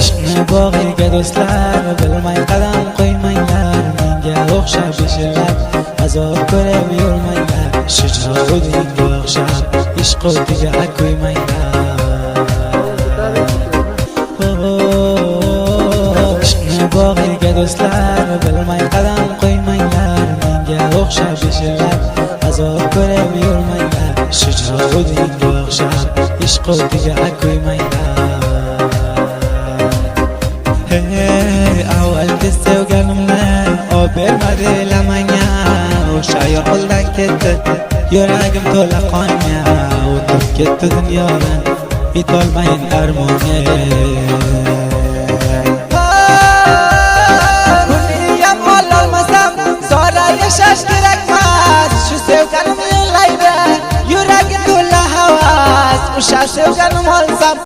ishqni bog'iga do'stlar, bilmay qadam qo'ymanglar. Menga o'xshab beshilab azob ko'rib yurmanglar. Shijoatingga o'xshab ishq o'tiga qo'ymanglar. ishqni bog'iga do'stlar, bilmay qadam qo'ymanglar. Menga o'xshab beshilab azob ko'rib yurmanglar. Shijoatingga o'xshab ishq o'tiga qo'ymanglar. Hey, avvalgi sevganimni bermadi lamanga. O'sha yo'ldan ketdi yuragim to'la qonga. O'tib ketdi dunyodan yetolmayin armonga. Buniyam ololmasam zora yashash kerakmas. Shu sevganim yig'laydi, yuragi to'la havas. O'sha sevganim olsam